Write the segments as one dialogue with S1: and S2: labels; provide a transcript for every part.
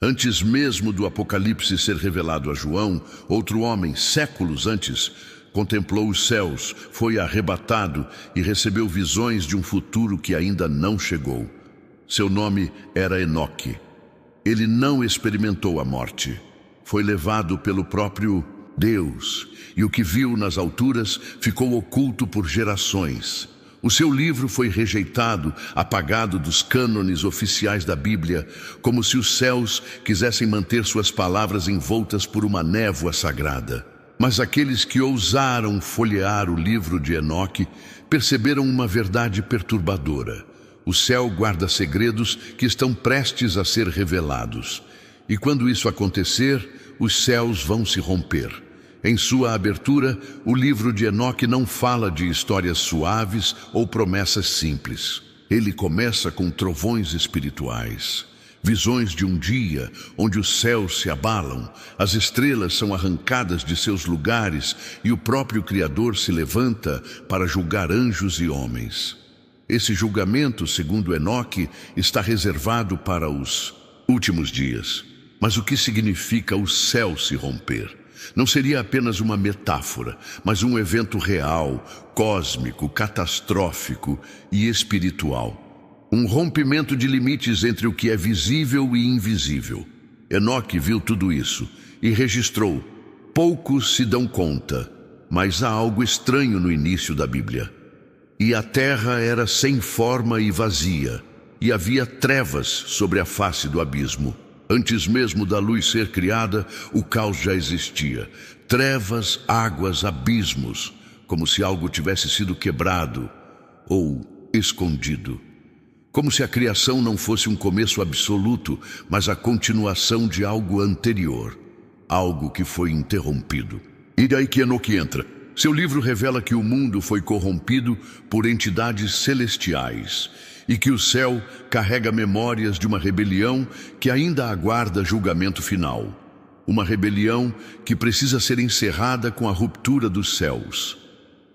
S1: Antes mesmo do Apocalipse ser revelado a João, outro homem, séculos antes, contemplou os céus, foi arrebatado e recebeu visões de um futuro que ainda não chegou. Seu nome era Enoque. Ele não experimentou a morte. Foi levado pelo próprio Deus, e o que viu nas alturas ficou oculto por gerações. O seu livro foi rejeitado, apagado dos cânones oficiais da Bíblia, como se os céus quisessem manter suas palavras envoltas por uma névoa sagrada. Mas aqueles que ousaram folhear o livro de Enoque perceberam uma verdade perturbadora. O céu guarda segredos que estão prestes a ser revelados. E quando isso acontecer, os céus vão se romper. Em sua abertura, o livro de Enoque não fala de histórias suaves ou promessas simples. Ele começa com trovões espirituais, visões de um dia onde os céus se abalam, as estrelas são arrancadas de seus lugares e o próprio Criador se levanta para julgar anjos e homens. Esse julgamento, segundo Enoque, está reservado para os últimos dias. Mas o que significa o céu se romper? Não seria apenas uma metáfora, mas um evento real, cósmico, catastrófico e espiritual. Um rompimento de limites entre o que é visível e invisível. Enoque viu tudo isso e registrou. Poucos se dão conta, mas há algo estranho no início da Bíblia. E a terra era sem forma e vazia, e havia trevas sobre a face do abismo. Antes mesmo da luz ser criada, o caos já existia. Trevas, águas, abismos, como se algo tivesse sido quebrado ou escondido. Como se a criação não fosse um começo absoluto, mas a continuação de algo anterior, algo que foi interrompido. E daí que Enoque entra. Seu livro revela que o mundo foi corrompido por entidades celestiais e que o céu carrega memórias de uma rebelião que ainda aguarda julgamento final. Uma rebelião que precisa ser encerrada com a ruptura dos céus.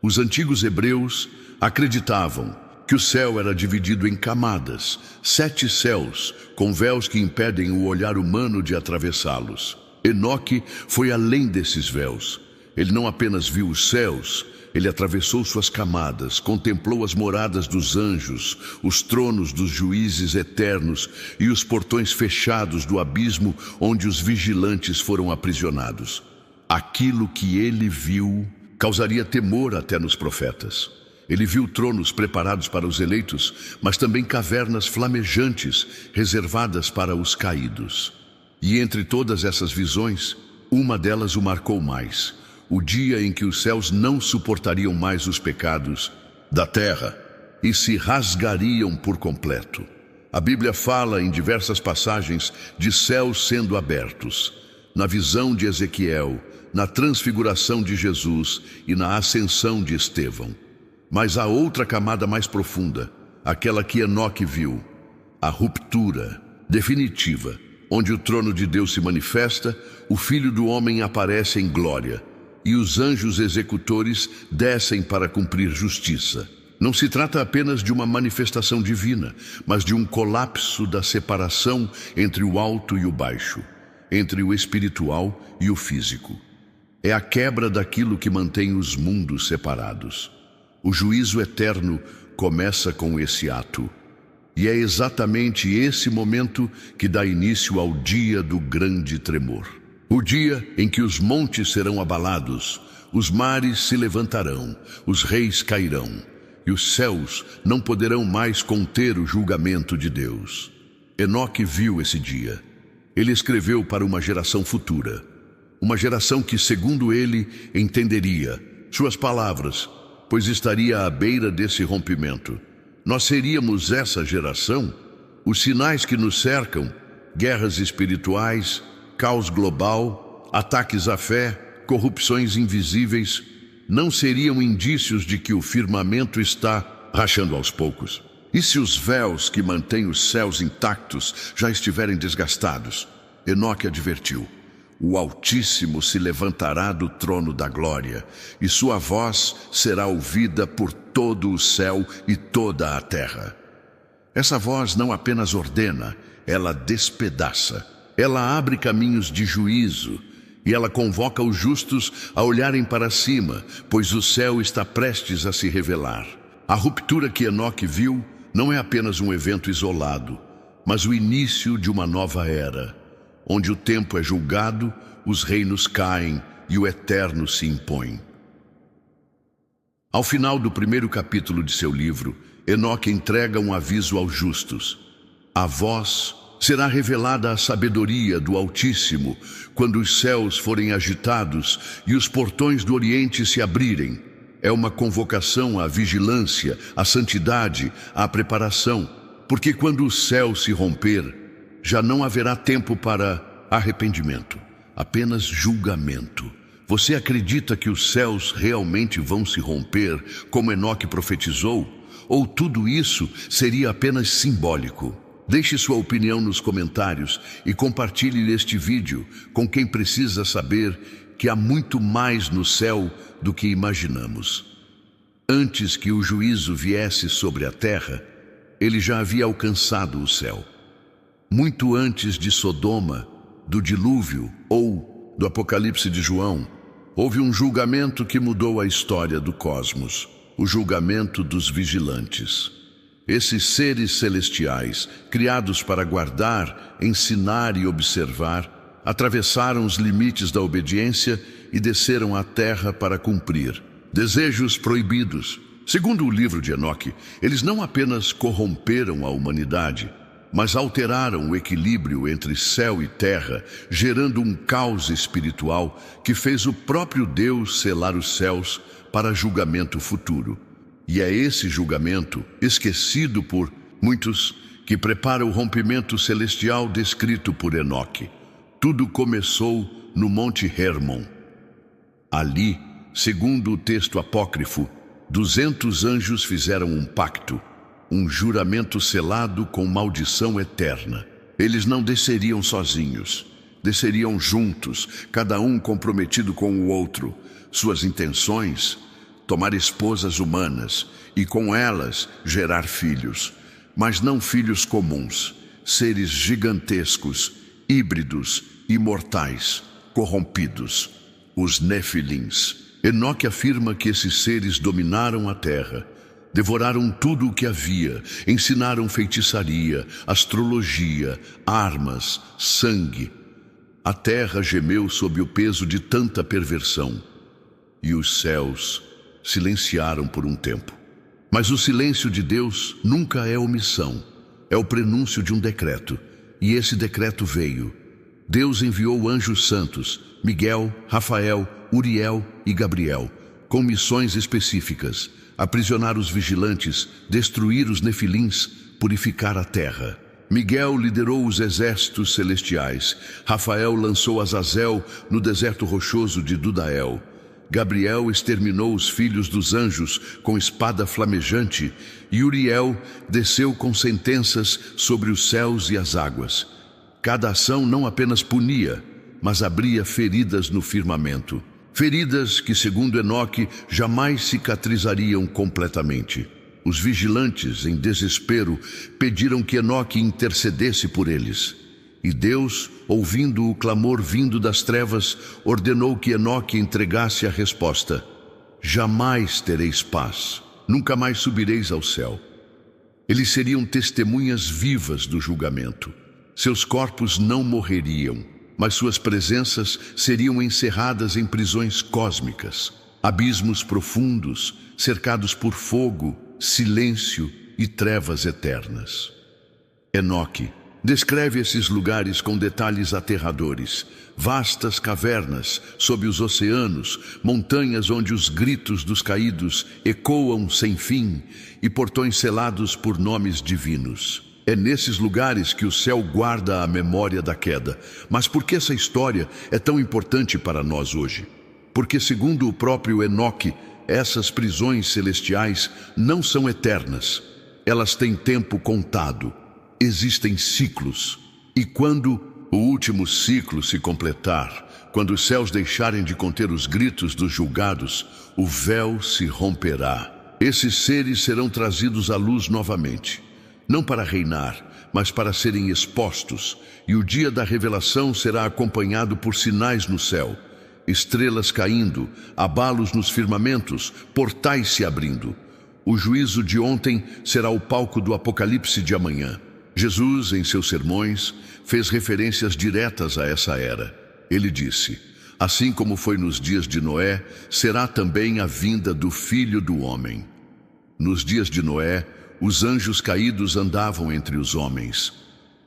S1: Os antigos hebreus acreditavam que o céu era dividido em camadas, 7 céus, com véus que impedem o olhar humano de atravessá-los. Enoque foi além desses véus. Ele não apenas viu os céus, ele atravessou suas camadas, contemplou as moradas dos anjos, os tronos dos juízes eternos e os portões fechados do abismo onde os vigilantes foram aprisionados. Aquilo que ele viu causaria temor até nos profetas. Ele viu tronos preparados para os eleitos, mas também cavernas flamejantes reservadas para os caídos. E entre todas essas visões, uma delas o marcou mais. O dia em que os céus não suportariam mais os pecados da terra e se rasgariam por completo. A Bíblia fala em diversas passagens de céus sendo abertos. Na visão de Ezequiel, na transfiguração de Jesus e na ascensão de Estevão. Mas há outra camada mais profunda, aquela que Enoque viu, a ruptura definitiva, onde o trono de Deus se manifesta, o Filho do Homem aparece em glória, e os anjos executores descem para cumprir justiça. Não se trata apenas de uma manifestação divina, mas de um colapso da separação entre o alto e o baixo, entre o espiritual e o físico. É a quebra daquilo que mantém os mundos separados. O juízo eterno começa com esse ato. E é exatamente esse momento que dá início ao dia do grande tremor. O dia em que os montes serão abalados, os mares se levantarão, os reis cairão, e os céus não poderão mais conter o julgamento de Deus. Enoque viu esse dia. Ele escreveu para uma geração futura, uma geração que, segundo ele, entenderia suas palavras, pois estaria à beira desse rompimento. Nós seríamos essa geração? Os sinais que nos cercam, guerras espirituais, caos global, ataques à fé, corrupções invisíveis, não seriam indícios de que o firmamento está rachando aos poucos? E se os véus que mantêm os céus intactos já estiverem desgastados? Enoque advertiu: o Altíssimo se levantará do trono da glória, e sua voz será ouvida por todo o céu e toda a terra. Essa voz não apenas ordena, ela despedaça. Ela abre caminhos de juízo e ela convoca os justos a olharem para cima, pois o céu está prestes a se revelar. A ruptura que Enoque viu não é apenas um evento isolado, mas o início de uma nova era, onde o tempo é julgado, os reinos caem e o eterno se impõe. Ao final do primeiro capítulo de seu livro, Enoque entrega um aviso aos justos. A vós será revelada a sabedoria do Altíssimo quando os céus forem agitados e os portões do Oriente se abrirem. É uma convocação à vigilância, à santidade, à preparação, porque quando o céu se romper, já não haverá tempo para arrependimento, apenas julgamento. Você acredita que os céus realmente vão se romper, como Enoque profetizou? Ou tudo isso seria apenas simbólico? Deixe sua opinião nos comentários e compartilhe este vídeo com quem precisa saber que há muito mais no céu do que imaginamos. Antes que o juízo viesse sobre a terra, ele já havia alcançado o céu. Muito antes de Sodoma, do dilúvio ou do Apocalipse de João, houve um julgamento que mudou a história do cosmos, o julgamento dos vigilantes. Esses seres celestiais, criados para guardar, ensinar e observar, atravessaram os limites da obediência e desceram à terra para cumprir desejos proibidos. Segundo o livro de Enoque, eles não apenas corromperam a humanidade, mas alteraram o equilíbrio entre céu e terra, gerando um caos espiritual que fez o próprio Deus selar os céus para julgamento futuro. E é esse julgamento, esquecido por muitos, que prepara o rompimento celestial descrito por Enoque. Tudo começou no Monte Hermon. Ali, segundo o texto apócrifo, 200 anjos fizeram um pacto, um juramento selado com maldição eterna. Eles não desceriam sozinhos, desceriam juntos, cada um comprometido com o outro. Suas intenções: tomar esposas humanas e com elas gerar filhos, mas não filhos comuns, seres gigantescos, híbridos, imortais, corrompidos, os Nefilins. Enoque afirma que esses seres dominaram a terra, devoraram tudo o que havia, ensinaram feitiçaria, astrologia, armas, sangue. A terra gemeu sob o peso de tanta perversão, e os céus silenciaram por um tempo. Mas o silêncio de Deus nunca é omissão, é o prenúncio de um decreto, e esse decreto veio. Deus enviou anjos santos, Miguel, Rafael, Uriel e Gabriel, com missões específicas: aprisionar os vigilantes, destruir os nefilins, purificar a terra. Miguel liderou os exércitos celestiais, Rafael lançou Azazel no deserto rochoso de Dudael. Gabriel exterminou os filhos dos anjos com espada flamejante, e Uriel desceu com sentenças sobre os céus e as águas. Cada ação não apenas punia, mas abria feridas no firmamento. Feridas que, segundo Enoque, jamais cicatrizariam completamente. Os vigilantes, em desespero, pediram que Enoque intercedesse por eles. E Deus, ouvindo o clamor vindo das trevas, ordenou que Enoque entregasse a resposta: jamais tereis paz, nunca mais subireis ao céu. Eles seriam testemunhas vivas do julgamento. Seus corpos não morreriam, mas suas presenças seriam encerradas em prisões cósmicas, abismos profundos, cercados por fogo, silêncio e trevas eternas. Enoque descreve esses lugares com detalhes aterradores: vastas cavernas sob os oceanos, montanhas onde os gritos dos caídos ecoam sem fim e portões selados por nomes divinos. É nesses lugares que o céu guarda a memória da queda. Mas por que essa história é tão importante para nós hoje? Porque, segundo o próprio Enoque, essas prisões celestiais não são eternas. Elas têm tempo contado. Existem ciclos. E quando o último ciclo se completar, quando os céus deixarem de conter os gritos dos julgados, o véu se romperá. Esses seres serão trazidos à luz novamente, não para reinar, mas para serem expostos, e o dia da revelação será acompanhado por sinais no céu, estrelas caindo, abalos nos firmamentos, portais se abrindo. O juízo de ontem será o palco do apocalipse de amanhã. Jesus, em seus sermões, fez referências diretas a essa era. Ele disse: assim como foi nos dias de Noé, será também a vinda do Filho do Homem. Nos dias de Noé, os anjos caídos andavam entre os homens.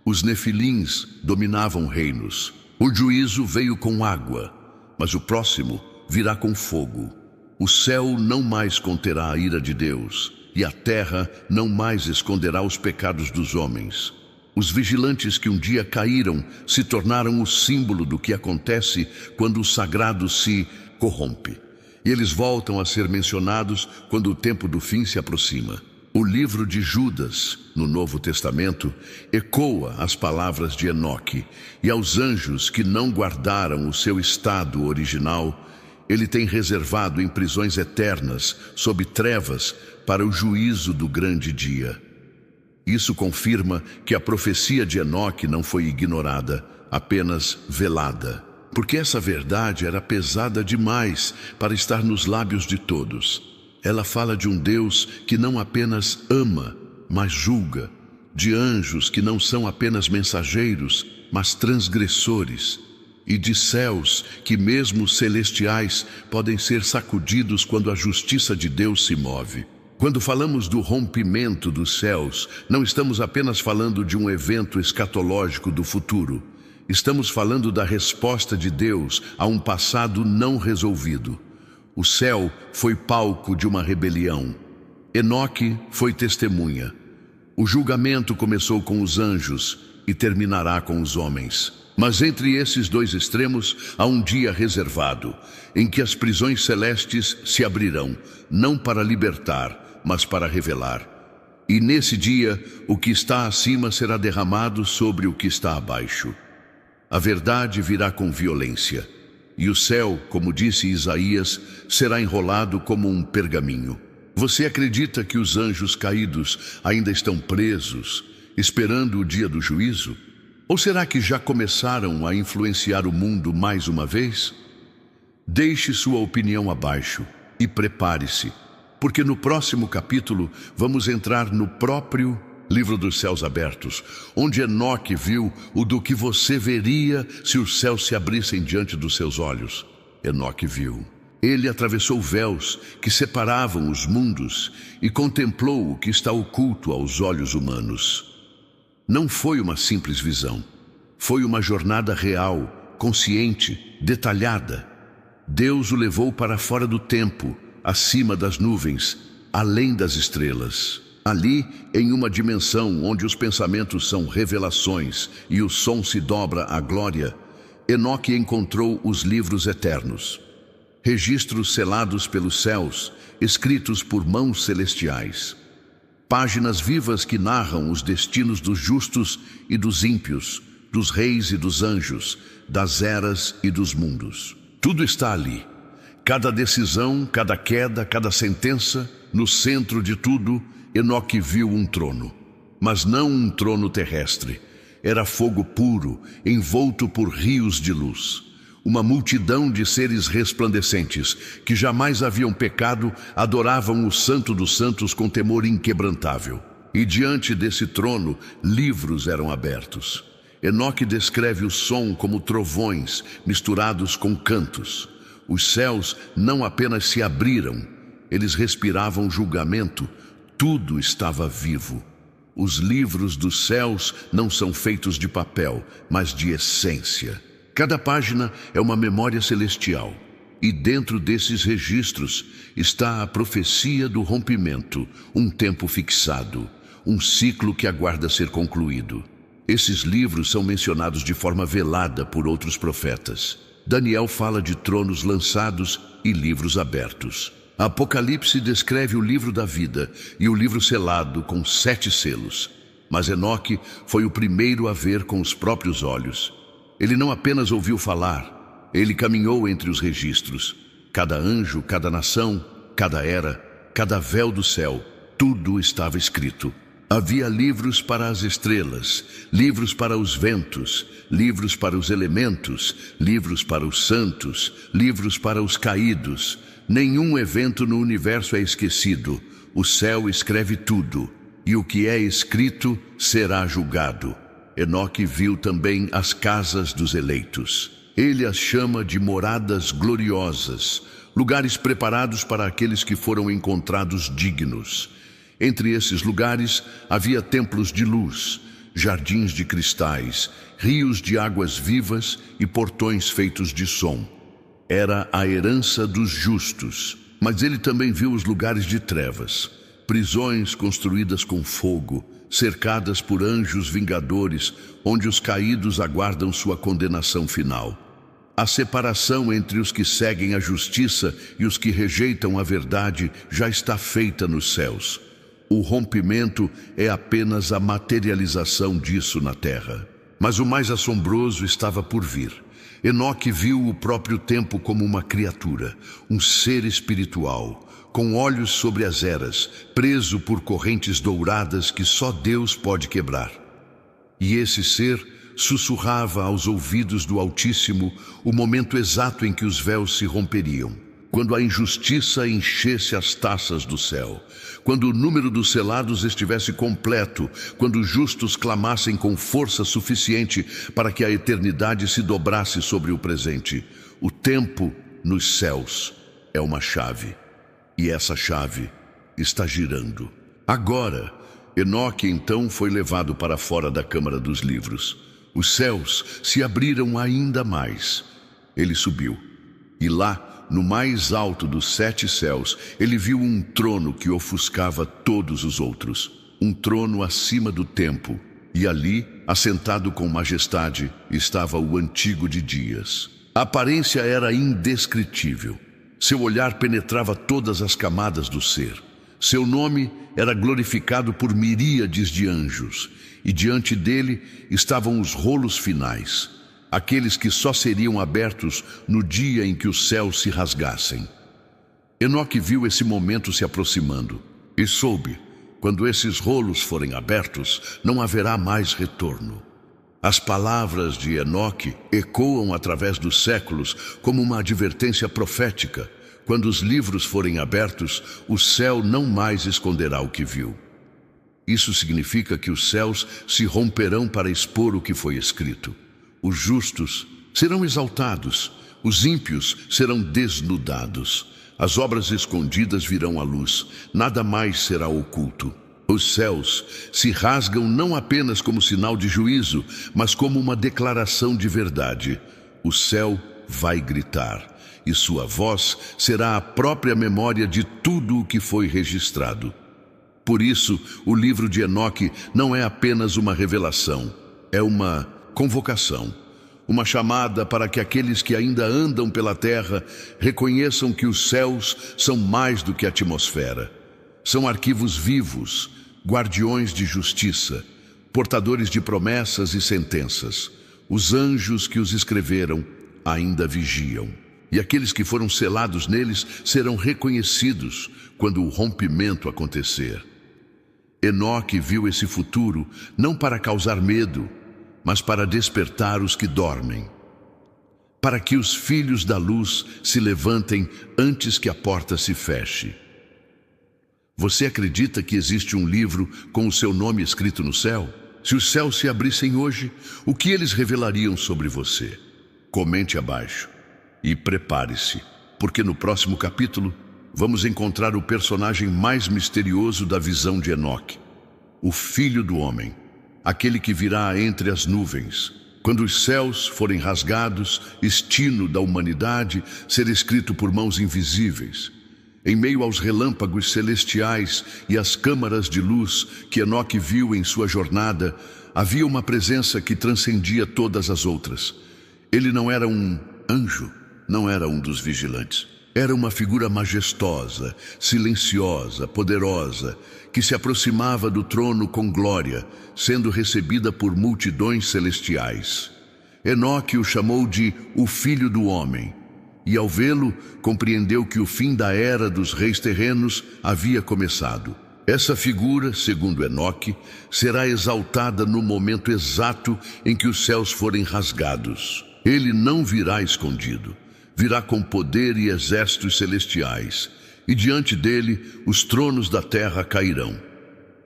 S1: Os nefilins dominavam reinos. O juízo veio com água, mas o próximo virá com fogo. O céu não mais conterá a ira de Deus, e a terra não mais esconderá os pecados dos homens. Os vigilantes que um dia caíram se tornaram o símbolo do que acontece quando o sagrado se corrompe. E eles voltam a ser mencionados quando o tempo do fim se aproxima. O livro de Judas, no Novo Testamento, ecoa as palavras de Enoque, e aos anjos que não guardaram o seu estado original, ele tem reservado em prisões eternas, sob trevas, para o juízo do grande dia. Isso confirma que a profecia de Enoque não foi ignorada, apenas velada, porque essa verdade era pesada demais para estar nos lábios de todos. Ela fala de um Deus que não apenas ama, mas julga, de anjos que não são apenas mensageiros, mas transgressores, e de céus que, mesmo celestiais, podem ser sacudidos quando a justiça de Deus se move. Quando falamos do rompimento dos céus, não estamos apenas falando de um evento escatológico do futuro. Estamos falando da resposta de Deus a um passado não resolvido. O céu foi palco de uma rebelião. Enoque foi testemunha. O julgamento começou com os anjos e terminará com os homens. Mas entre esses dois extremos há um dia reservado, em que as prisões celestes se abrirão, não para libertar, mas para revelar. E nesse dia, o que está acima será derramado sobre o que está abaixo. A verdade virá com violência, e o céu, como disse Isaías, será enrolado como um pergaminho. Você acredita que os anjos caídos ainda estão presos, esperando o dia do juízo? Ou será que já começaram a influenciar o mundo mais uma vez? Deixe sua opinião abaixo e prepare-se, porque no próximo capítulo vamos entrar no próprio Livro dos Céus Abertos, onde Enoque viu o do que você veria se os céus se abrissem diante dos seus olhos. Enoque viu. Ele atravessou véus que separavam os mundos e contemplou o que está oculto aos olhos humanos. Não foi uma simples visão. Foi uma jornada real, consciente, detalhada. Deus o levou para fora do tempo, acima das nuvens, além das estrelas. Ali, em uma dimensão onde os pensamentos são revelações e o som se dobra à glória, Enoque encontrou os livros eternos. Registros selados pelos céus, escritos por mãos celestiais. Páginas vivas que narram os destinos dos justos e dos ímpios, dos reis e dos anjos, das eras e dos mundos. Tudo está ali. Cada decisão, cada queda, cada sentença, no centro de tudo, Enoque viu um trono. Mas não um trono terrestre. Era fogo puro, envolto por rios de luz. Uma multidão de seres resplandecentes, que jamais haviam pecado, adoravam o Santo dos Santos com temor inquebrantável. E diante desse trono, livros eram abertos. Enoque descreve o som como trovões misturados com cantos. Os céus não apenas se abriram, eles respiravam julgamento. Tudo estava vivo. Os livros dos céus não são feitos de papel, mas de essência. Cada página é uma memória celestial. E dentro desses registros está a profecia do rompimento, um tempo fixado, um ciclo que aguarda ser concluído. Esses livros são mencionados de forma velada por outros profetas. Daniel fala de tronos lançados e livros abertos. Apocalipse descreve o livro da vida e o livro selado com 7 selos. Mas Enoque foi o primeiro a ver com os próprios olhos. Ele não apenas ouviu falar, ele caminhou entre os registros. Cada anjo, cada nação, cada era, cada véu do céu, tudo estava escrito. Havia livros para as estrelas, livros para os ventos, livros para os elementos, livros para os santos, livros para os caídos. Nenhum evento no universo é esquecido. O céu escreve tudo, e o que é escrito será julgado. Enoque viu também as casas dos eleitos. Ele as chama de moradas gloriosas, lugares preparados para aqueles que foram encontrados dignos. Entre esses lugares havia templos de luz, jardins de cristais, rios de águas vivas e portões feitos de som. Era a herança dos justos, mas ele também viu os lugares de trevas, prisões construídas com fogo, cercadas por anjos vingadores, onde os caídos aguardam sua condenação final. A separação entre os que seguem a justiça e os que rejeitam a verdade já está feita nos céus. O rompimento é apenas a materialização disso na terra. Mas o mais assombroso estava por vir. Enoque viu o próprio tempo como uma criatura, um ser espiritual, com olhos sobre as eras, preso por correntes douradas que só Deus pode quebrar. E esse ser sussurrava aos ouvidos do Altíssimo o momento exato em que os véus se romperiam, quando a injustiça enchesse as taças do céu, quando o número dos selados estivesse completo, quando os justos clamassem com força suficiente para que a eternidade se dobrasse sobre o presente. O tempo nos céus é uma chave, e essa chave está girando. Agora, Enoque então foi levado para fora da câmara dos livros. Os céus se abriram ainda mais. Ele subiu, e lá, no mais alto dos 7 céus, ele viu um trono que ofuscava todos os outros. Um trono acima do tempo. E ali, assentado com majestade, estava o Antigo de Dias. A aparência era indescritível. Seu olhar penetrava todas as camadas do ser. Seu nome era glorificado por miríades de anjos. E diante dele estavam os rolos finais, aqueles que só seriam abertos no dia em que os céus se rasgassem. Enoque viu esse momento se aproximando e soube, quando esses rolos forem abertos, não haverá mais retorno. As palavras de Enoque ecoam através dos séculos como uma advertência profética. Quando os livros forem abertos, o céu não mais esconderá o que viu. Isso significa que os céus se romperão para expor o que foi escrito. Os justos serão exaltados, os ímpios serão desnudados. As obras escondidas virão à luz, nada mais será oculto. Os céus se rasgam não apenas como sinal de juízo, mas como uma declaração de verdade. O céu vai gritar, e sua voz será a própria memória de tudo o que foi registrado. Por isso, o livro de Enoque não é apenas uma revelação, é uma convocação, uma chamada para que aqueles que ainda andam pela terra reconheçam que os céus são mais do que atmosfera. São arquivos vivos, guardiões de justiça, portadores de promessas e sentenças. Os anjos que os escreveram ainda vigiam, e aqueles que foram selados neles serão reconhecidos quando o rompimento acontecer. Enoque viu esse futuro não para causar medo, mas para despertar os que dormem, para que os filhos da luz se levantem antes que a porta se feche. Você acredita que existe um livro com o seu nome escrito no céu? Se os céus se abrissem hoje, o que eles revelariam sobre você? Comente abaixo e prepare-se, porque no próximo capítulo vamos encontrar o personagem mais misterioso da visão de Enoque, o Filho do Homem, aquele que virá entre as nuvens. Quando os céus forem rasgados, destino da humanidade ser escrito por mãos invisíveis. Em meio aos relâmpagos celestiais e às câmaras de luz que Enoque viu em sua jornada, havia uma presença que transcendia todas as outras. Ele não era um anjo, não era um dos vigilantes. Era uma figura majestosa, silenciosa, poderosa, que se aproximava do trono com glória, sendo recebida por multidões celestiais. Enoque o chamou de o Filho do Homem, e ao vê-lo, compreendeu que o fim da era dos reis terrenos havia começado. Essa figura, segundo Enoque, será exaltada no momento exato em que os céus forem rasgados. Ele não virá escondido, virá com poder e exércitos celestiais, e diante dele os tronos da terra cairão.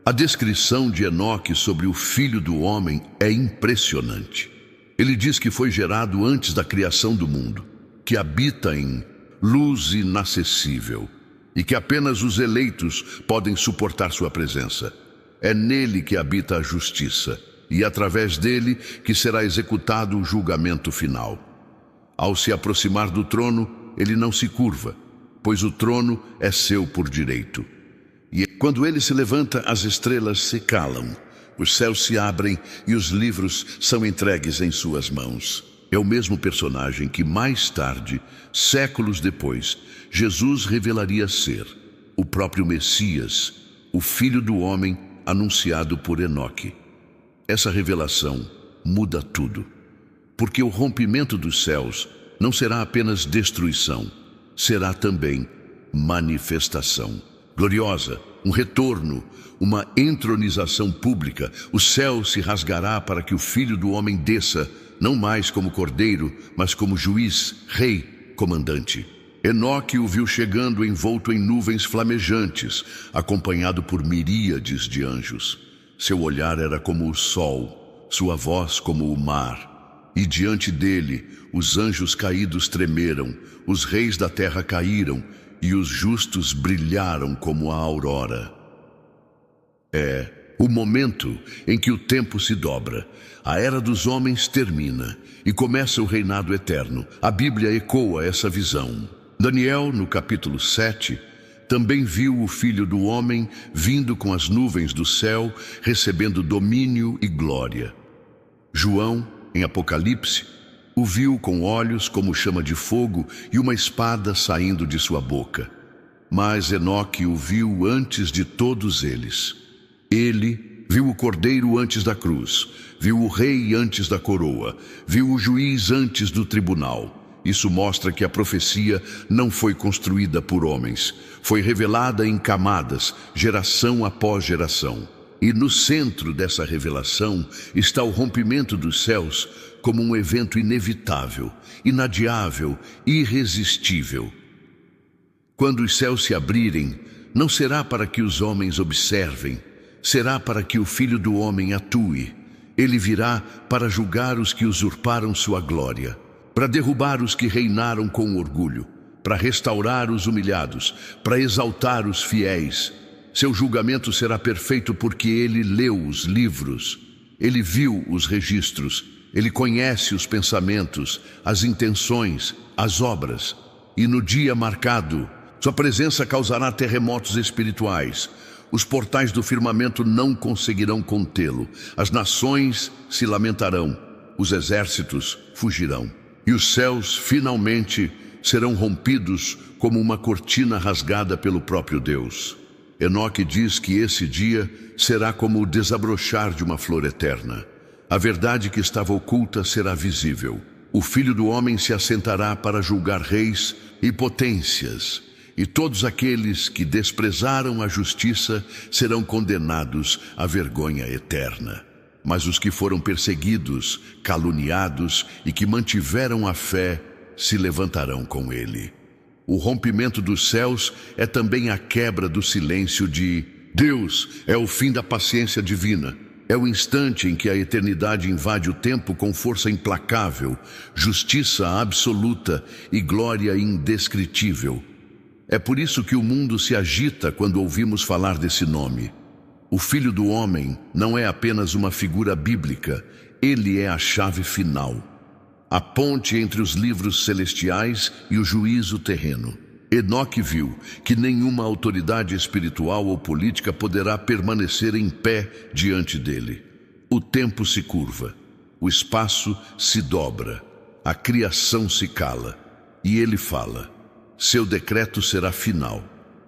S1: A descrição de Enoque sobre o Filho do Homem é impressionante. Ele diz que foi gerado antes da criação do mundo, que habita em luz inacessível e que apenas os eleitos podem suportar sua presença. É nele que habita a justiça e através dele que será executado o julgamento final. Ao se aproximar do trono, ele não se curva, pois o trono é seu por direito. E quando ele se levanta, as estrelas se calam, os céus se abrem e os livros são entregues em suas mãos. É o mesmo personagem que mais tarde, séculos depois, Jesus revelaria ser o próprio Messias, o Filho do Homem anunciado por Enoque. Essa revelação muda tudo, porque o rompimento dos céus não será apenas destruição, será também manifestação gloriosa, um retorno, uma entronização pública. O céu se rasgará para que o Filho do Homem desça, não mais como cordeiro, mas como juiz, rei, comandante. Enoque o viu chegando envolto em nuvens flamejantes, acompanhado por miríades de anjos. Seu olhar era como o sol, sua voz como o mar. E diante dele, os anjos caídos tremeram, os reis da terra caíram, e os justos brilharam como a aurora. É o momento em que o tempo se dobra, a era dos homens termina e começa o reinado eterno. A Bíblia ecoa essa visão. Daniel, no capítulo 7, também viu o Filho do Homem vindo com as nuvens do céu, recebendo domínio e glória. João, em Apocalipse, o viu com olhos como chama de fogo e uma espada saindo de sua boca. Mas Enoque o viu antes de todos eles. Ele viu o cordeiro antes da cruz, viu o rei antes da coroa, viu o juiz antes do tribunal. Isso mostra que a profecia não foi construída por homens, foi revelada em camadas, geração após geração. E no centro dessa revelação está o rompimento dos céus como um evento inevitável, inadiável, irresistível. Quando os céus se abrirem, não será para que os homens observem, será para que o Filho do Homem atue. Ele virá para julgar os que usurparam sua glória, para derrubar os que reinaram com orgulho, para restaurar os humilhados, para exaltar os fiéis. Seu julgamento será perfeito porque ele leu os livros, ele viu os registros, ele conhece os pensamentos, as intenções, as obras. E no dia marcado, sua presença causará terremotos espirituais. Os portais do firmamento não conseguirão contê-lo. As nações se lamentarão, os exércitos fugirão. E os céus, finalmente, serão rompidos como uma cortina rasgada pelo próprio Deus. Enoque diz que esse dia será como o desabrochar de uma flor eterna. A verdade que estava oculta será visível. O Filho do Homem se assentará para julgar reis e potências, e todos aqueles que desprezaram a justiça serão condenados à vergonha eterna. Mas os que foram perseguidos, caluniados e que mantiveram a fé se levantarão com ele. O rompimento dos céus é também a quebra do silêncio de Deus, é o fim da paciência divina. É o instante em que a eternidade invade o tempo com força implacável, justiça absoluta e glória indescritível. É por isso que o mundo se agita quando ouvimos falar desse nome. O Filho do Homem não é apenas uma figura bíblica, ele é a chave final, a ponte entre os livros celestiais e o juízo terreno. Enoque viu que nenhuma autoridade espiritual ou política poderá permanecer em pé diante dele. O tempo se curva, o espaço se dobra, a criação se cala, e ele fala. Seu decreto será final,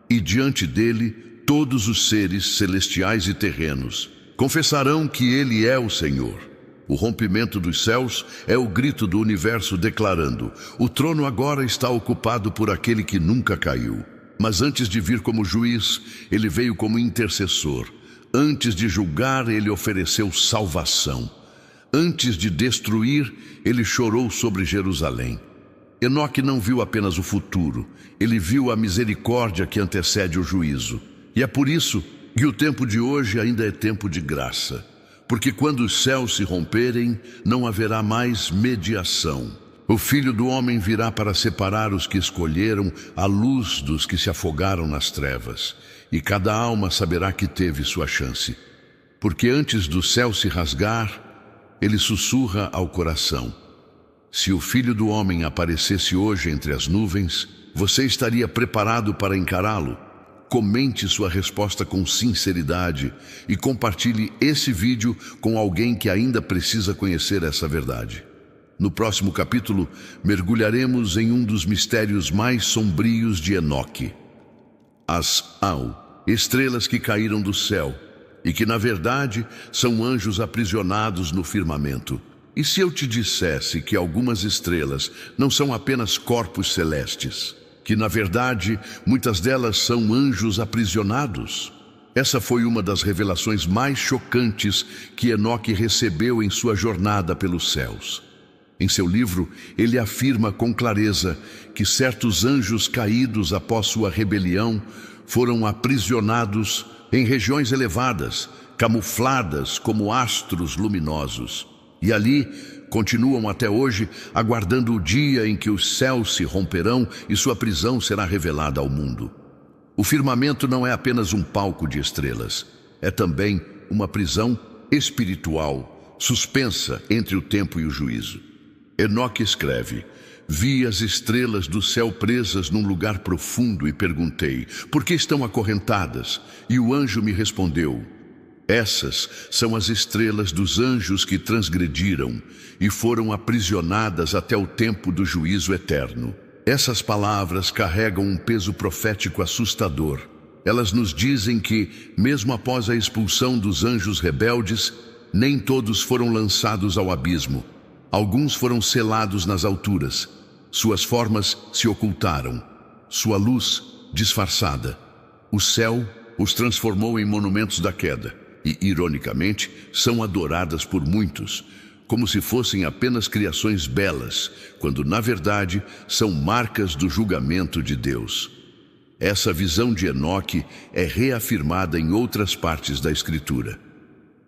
S1: e diante dele todos os seres celestiais e terrenos confessarão que ele é o Senhor. O rompimento dos céus é o grito do universo declarando: o trono agora está ocupado por aquele que nunca caiu. Mas antes de vir como juiz, ele veio como intercessor. Antes de julgar, ele ofereceu salvação. Antes de destruir, ele chorou sobre Jerusalém. Enoque não viu apenas o futuro, ele viu a misericórdia que antecede o juízo. E é por isso que o tempo de hoje ainda é tempo de graça. Porque quando os céus se romperem, não haverá mais mediação. O Filho do Homem virá para separar os que escolheram a luz dos que se afogaram nas trevas. E cada alma saberá que teve sua chance. Porque antes do céu se rasgar, ele sussurra ao coração: se o Filho do Homem aparecesse hoje entre as nuvens, você estaria preparado para encará-lo? Comente sua resposta com sinceridade e compartilhe esse vídeo com alguém que ainda precisa conhecer essa verdade. No próximo capítulo, mergulharemos em um dos mistérios mais sombrios de Enoque. As estrelas que caíram do céu e que, na verdade, são anjos aprisionados no firmamento. E se eu te dissesse que algumas estrelas não são apenas corpos celestes, que, na verdade, muitas delas são anjos aprisionados? Essa foi uma das revelações mais chocantes que Enoque recebeu em sua jornada pelos céus. Em seu livro, ele afirma com clareza que certos anjos caídos após sua rebelião foram aprisionados em regiões elevadas, camufladas como astros luminosos. E ali continuam até hoje, aguardando o dia em que os céus se romperão e sua prisão será revelada ao mundo. O firmamento não é apenas um palco de estrelas, é também uma prisão espiritual, suspensa entre o tempo e o juízo. Enoque escreve: vi as estrelas do céu presas num lugar profundo e perguntei: por que estão acorrentadas? E o anjo me respondeu: essas são as estrelas dos anjos que transgrediram e foram aprisionadas até o tempo do juízo eterno. Essas palavras carregam um peso profético assustador. Elas nos dizem que, mesmo após a expulsão dos anjos rebeldes, nem todos foram lançados ao abismo. Alguns foram selados nas alturas. Suas formas se ocultaram, sua luz disfarçada. O céu os transformou em monumentos da queda e, ironicamente, são adoradas por muitos, como se fossem apenas criações belas, quando, na verdade, são marcas do julgamento de Deus. Essa visão de Enoque é reafirmada em outras partes da Escritura.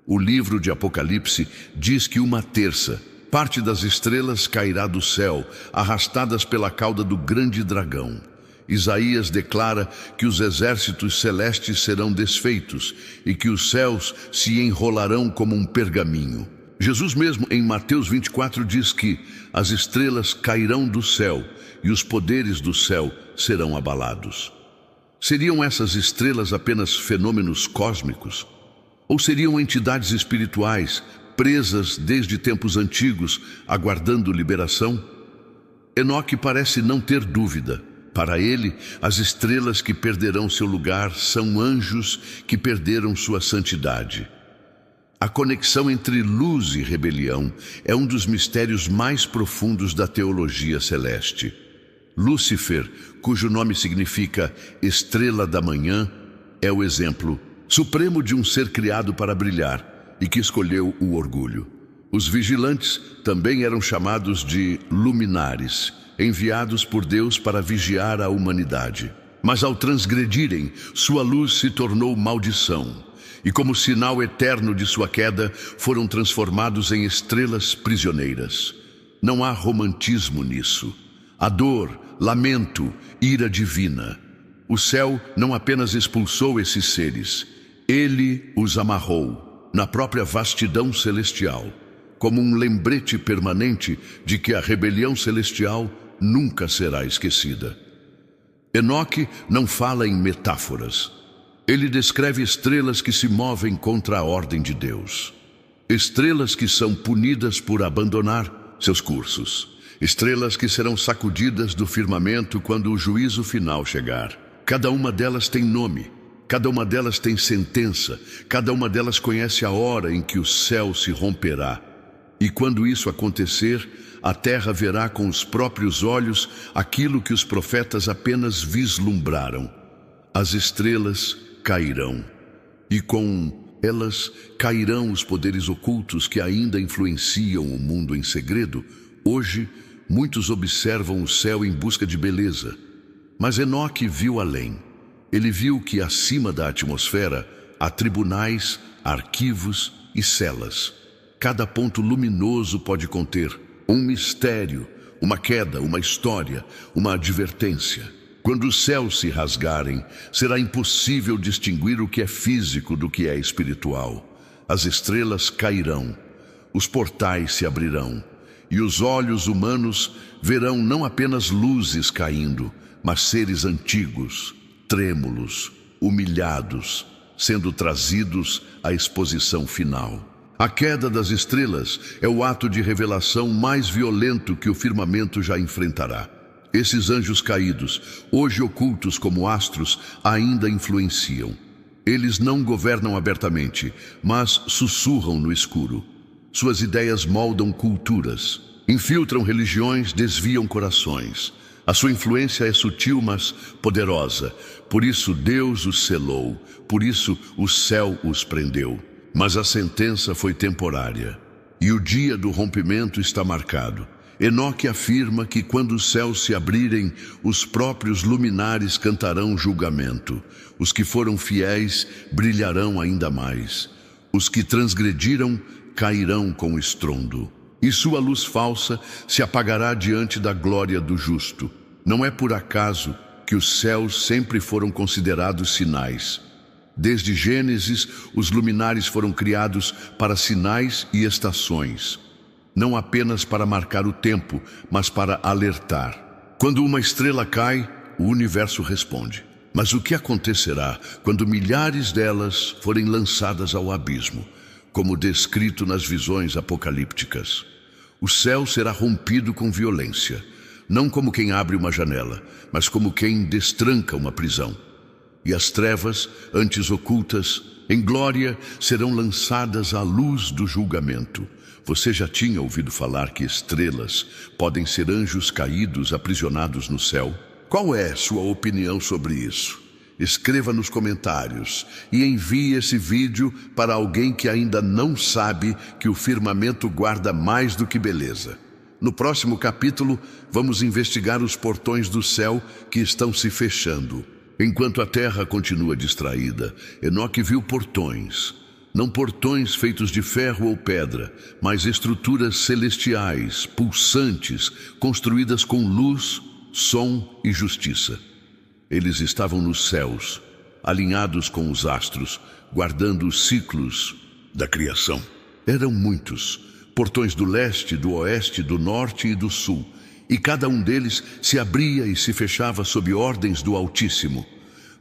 S1: O livro de Apocalipse diz que uma terça, parte das estrelas cairá do céu, arrastadas pela cauda do grande dragão. Isaías declara que os exércitos celestes serão desfeitos e que os céus se enrolarão como um pergaminho. Jesus mesmo, em Mateus 24, diz que as estrelas cairão do céu e os poderes do céu serão abalados. Seriam essas estrelas apenas fenômenos cósmicos? Ou seriam entidades espirituais presas desde tempos antigos, aguardando liberação? Enoque parece não ter dúvida. Para ele, as estrelas que perderão seu lugar são anjos que perderam sua santidade. A conexão entre luz e rebelião é um dos mistérios mais profundos da teologia celeste. Lúcifer, cujo nome significa estrela da manhã, é o exemplo supremo de um ser criado para brilhar e que escolheu o orgulho. Os vigilantes também eram chamados de luminares, enviados por Deus para vigiar a humanidade. Mas ao transgredirem, sua luz se tornou maldição, e como sinal eterno de sua queda, foram transformados em estrelas prisioneiras. Não há romantismo nisso. Há dor, lamento, ira divina. O céu não apenas expulsou esses seres, ele os amarrou na própria vastidão celestial, como um lembrete permanente de que a rebelião celestial nunca será esquecida. Enoque não fala em metáforas. Ele descreve estrelas que se movem contra a ordem de Deus. Estrelas que são punidas por abandonar seus cursos. Estrelas que serão sacudidas do firmamento quando o juízo final chegar. Cada uma delas tem nome, cada uma delas tem sentença, cada uma delas conhece a hora em que o céu se romperá. E quando isso acontecer, a terra verá com os próprios olhos aquilo que os profetas apenas vislumbraram. as estrelas cairão, e com elas cairão os poderes ocultos que ainda influenciam o mundo em segredo. Hoje, muitos observam o céu em busca de beleza, mas Enoque viu além. Ele viu que acima da atmosfera há tribunais, arquivos e celas. Cada ponto luminoso pode conter um mistério, uma queda, uma história, uma advertência. Quando os céus se rasgarem, será impossível distinguir o que é físico do que é espiritual. As estrelas cairão, os portais se abrirão, e os olhos humanos verão não apenas luzes caindo, mas seres antigos, trêmulos, humilhados, sendo trazidos à exposição final. A queda das estrelas é o ato de revelação mais violento que o firmamento já enfrentará. Esses anjos caídos, hoje ocultos como astros, ainda influenciam. Eles não governam abertamente, mas sussurram no escuro. Suas ideias moldam culturas, infiltram religiões, desviam corações. A sua influência é sutil, mas poderosa. Por isso Deus os selou, por isso o céu os prendeu. Mas a sentença foi temporária, e o dia do rompimento está marcado. Enoque afirma que quando os céus se abrirem, os próprios luminares cantarão julgamento. Os que foram fiéis brilharão ainda mais. Os que transgrediram cairão com estrondo. E sua luz falsa se apagará diante da glória do justo. Não é por acaso que os céus sempre foram considerados sinais. Desde Gênesis, os luminares foram criados para sinais e estações. Não apenas para marcar o tempo, mas para alertar. Quando uma estrela cai, o universo responde. Mas o que acontecerá quando milhares delas forem lançadas ao abismo, como descrito nas visões apocalípticas? O céu será rompido com violência, não como quem abre uma janela, mas como quem destranca uma prisão. E as trevas, antes ocultas, em glória, serão lançadas à luz do julgamento. Você já tinha ouvido falar que estrelas podem ser anjos caídos aprisionados no céu? Qual é sua opinião sobre isso? Escreva nos comentários e envie esse vídeo para alguém que ainda não sabe que o firmamento guarda mais do que beleza. No próximo capítulo, vamos investigar os portões do céu que estão se fechando. Enquanto a terra continua distraída, Enoque viu portões. Não portões feitos de ferro ou pedra, mas estruturas celestiais, pulsantes, construídas com luz, som e justiça. Eles estavam nos céus, alinhados com os astros, guardando os ciclos da criação. Eram muitos, portões do leste, do oeste, do norte e do sul, e cada um deles se abria e se fechava sob ordens do Altíssimo.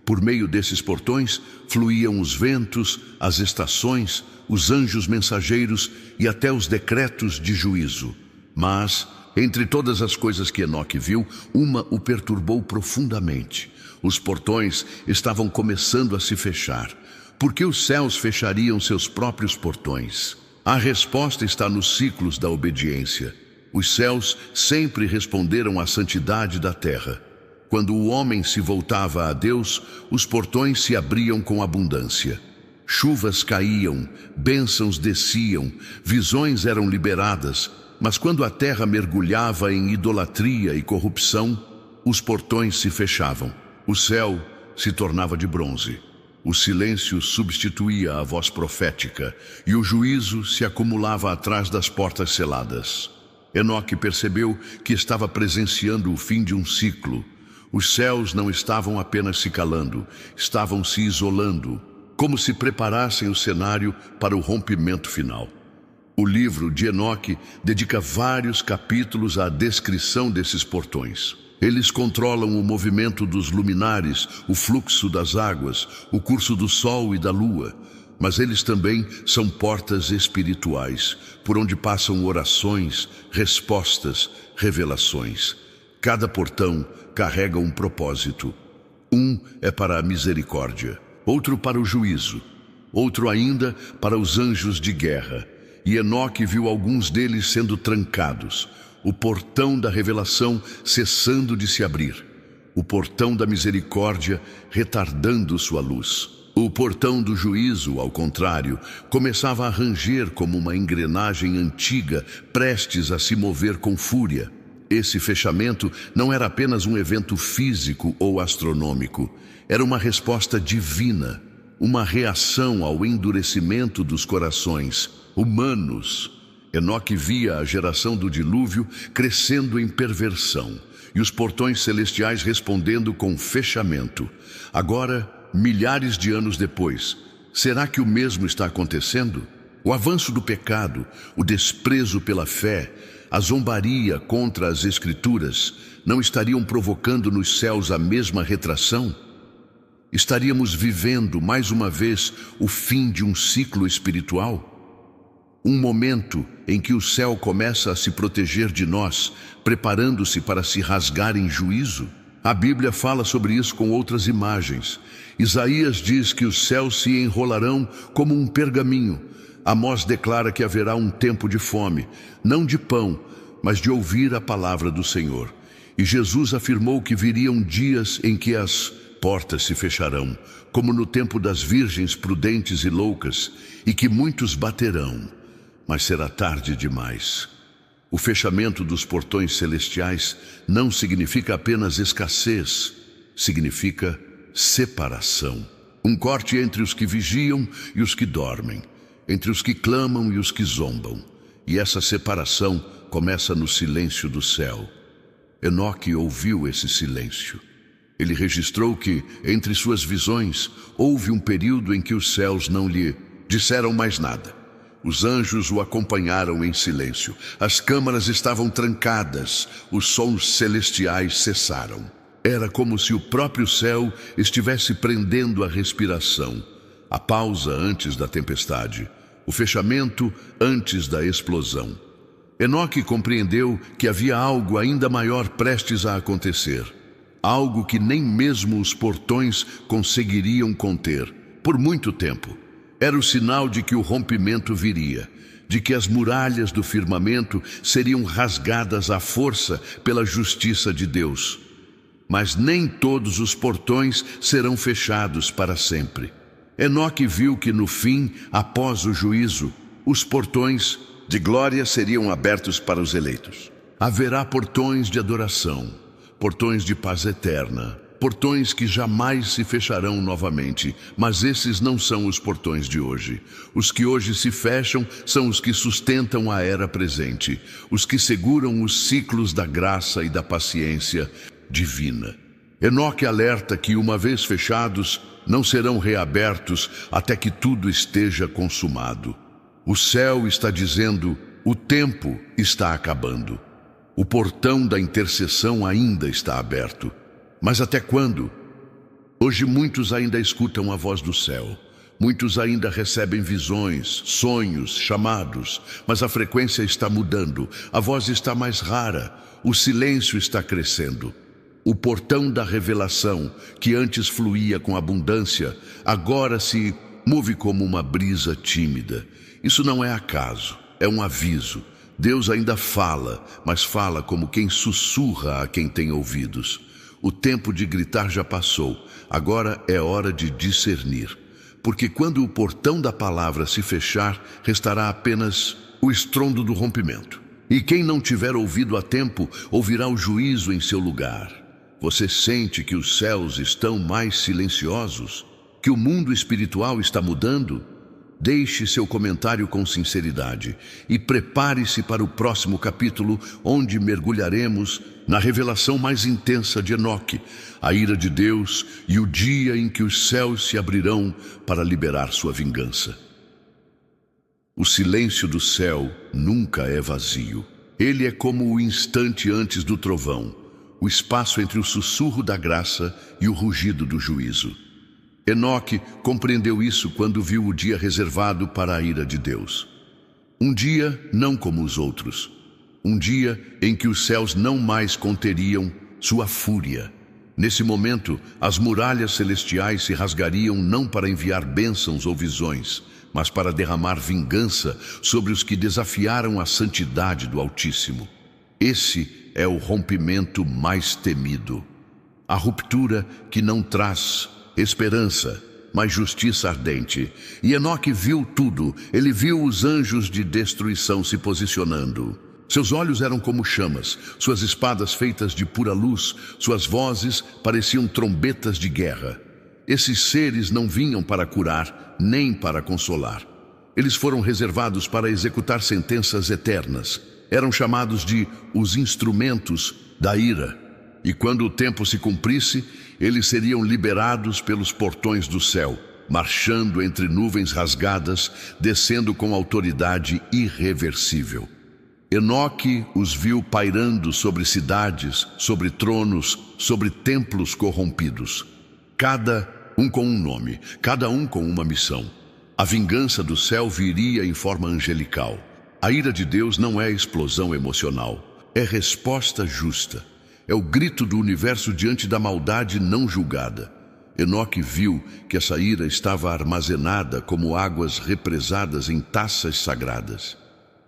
S1: Por meio desses portões fluíam os ventos, as estações, os anjos mensageiros e até os decretos de juízo. Mas, entre todas as coisas que Enoque viu, uma o perturbou profundamente. Os portões estavam começando a se fechar. Por que os céus fechariam seus próprios portões? A resposta está nos ciclos da obediência. Os céus sempre responderam à santidade da terra. Quando o homem se voltava a Deus, os portões se abriam com abundância. Chuvas caíam, bênçãos desciam, visões eram liberadas, mas quando a terra mergulhava em idolatria e corrupção, os portões se fechavam. O céu se tornava de bronze. O silêncio substituía a voz profética e o juízo se acumulava atrás das portas seladas. Enoque percebeu que estava presenciando o fim de um ciclo. Os céus não estavam apenas se calando, estavam se isolando, como se preparassem o cenário para o rompimento final. O livro de Enoque dedica vários capítulos à descrição desses portões. Eles controlam o movimento dos luminares, o fluxo das águas, o curso do sol e da lua, mas eles também são portas espirituais, por onde passam orações, respostas, revelações. Cada portão carrega um propósito. Um é para a misericórdia, outro para o juízo, outro ainda para os anjos de guerra. E Enoque viu alguns deles sendo trancados, o portão da revelação cessando de se abrir. o portão da misericórdia retardando sua luz. O portão do juízo, ao contrário, começava a ranger como uma engrenagem antiga, prestes a se mover com fúria. Esse fechamento não era apenas um evento físico ou astronômico, era uma resposta divina, uma reação ao endurecimento dos corações humanos. Enoque via a geração do dilúvio crescendo em perversão e os portões celestiais respondendo com fechamento. Agora, milhares de anos depois, será que o mesmo está acontecendo? O avanço do pecado, o desprezo pela fé, a zombaria contra as Escrituras não estariam provocando nos céus a mesma retração? Estaríamos vivendo mais uma vez o fim de um ciclo espiritual? Um momento em que o céu começa a se proteger de nós, preparando-se para se rasgar em juízo? A Bíblia fala sobre isso com outras imagens. Isaías diz que os céus se enrolarão como um pergaminho. Amós declara que haverá um tempo de fome, não de pão, mas de ouvir a palavra do Senhor. E Jesus afirmou que viriam dias em que as portas se fecharão, como no tempo das virgens prudentes e loucas, e que muitos baterão, mas será tarde demais. O fechamento dos portões celestiais não significa apenas escassez, significa separação. Um corte entre os que vigiam e os que dormem, entre os que clamam e os que zombam. E essa separação começa no silêncio do céu. Enoque ouviu esse silêncio. Ele registrou que, entre suas visões, houve um período em que os céus não lhe disseram mais nada. Os anjos o acompanharam em silêncio. As câmaras estavam trancadas, os sons celestiais cessaram. Era como se o próprio céu estivesse prendendo a respiração. A pausa antes da tempestade, o fechamento antes da explosão. Enoque compreendeu que havia algo ainda maior prestes a acontecer. Algo que nem mesmo os portões conseguiriam conter, por muito tempo. Era o sinal de que o rompimento viria, de que as muralhas do firmamento seriam rasgadas à força pela justiça de Deus. Mas nem todos os portões serão fechados para sempre. Enoque viu que no fim, após o juízo, os portões de glória seriam abertos para os eleitos. Haverá portões de adoração, portões de paz eterna, portões que jamais se fecharão novamente, mas esses não são os portões de hoje. Os que hoje se fecham são os que sustentam a era presente, os que seguram os ciclos da graça e da paciência divina. Enoque alerta que, uma vez fechados, não serão reabertos até que tudo esteja consumado. O céu está dizendo: o tempo está acabando. O portão da intercessão ainda está aberto. Mas até quando? Hoje muitos ainda escutam a voz do céu. Muitos ainda recebem visões, sonhos, chamados. Mas a frequência está mudando. A voz está mais rara. O silêncio está crescendo. O portão da revelação, que antes fluía com abundância, agora se move como uma brisa tímida. Isso não é acaso, é um aviso. Deus ainda fala, mas fala como quem sussurra a quem tem ouvidos. O tempo de gritar já passou, agora é hora de discernir. Porque quando o portão da palavra se fechar, restará apenas o estrondo do rompimento. E quem não tiver ouvido a tempo, ouvirá o juízo em seu lugar. Você sente que os céus estão mais silenciosos? Que o mundo espiritual está mudando? Deixe seu comentário com sinceridade e prepare-se para o próximo capítulo, onde mergulharemos na revelação mais intensa de Enoque, a ira de Deus e o dia em que os céus se abrirão para liberar sua vingança. O silêncio do céu nunca é vazio. Ele é como o instante antes do trovão, o espaço entre o sussurro da graça e o rugido do juízo. Enoque compreendeu isso quando viu o dia reservado para a ira de Deus. Um dia não como os outros. Um dia em que os céus não mais conteriam sua fúria. Nesse momento, as muralhas celestiais se rasgariam não para enviar bênçãos ou visões, mas para derramar vingança sobre os que desafiaram a santidade do Altíssimo. Esse é o rompimento mais temido. a ruptura que não traz esperança, mas justiça ardente. E Enoque viu tudo, ele viu os anjos de destruição se posicionando. Seus olhos eram como chamas, suas espadas feitas de pura luz, suas vozes pareciam trombetas de guerra. Esses seres não vinham para curar, nem para consolar. Eles foram reservados para executar sentenças eternas. Eram chamados de os instrumentos da ira. E quando o tempo se cumprisse, eles seriam liberados pelos portões do céu, marchando entre nuvens rasgadas, descendo com autoridade irreversível. Enoque os viu pairando sobre cidades, sobre tronos, sobre templos corrompidos. Cada um com um nome, cada um com uma missão. A vingança do céu viria em forma angelical. A ira de Deus não é explosão emocional, é resposta justa. É o grito do universo diante da maldade não julgada. Enoque viu que essa ira estava armazenada como águas represadas em taças sagradas.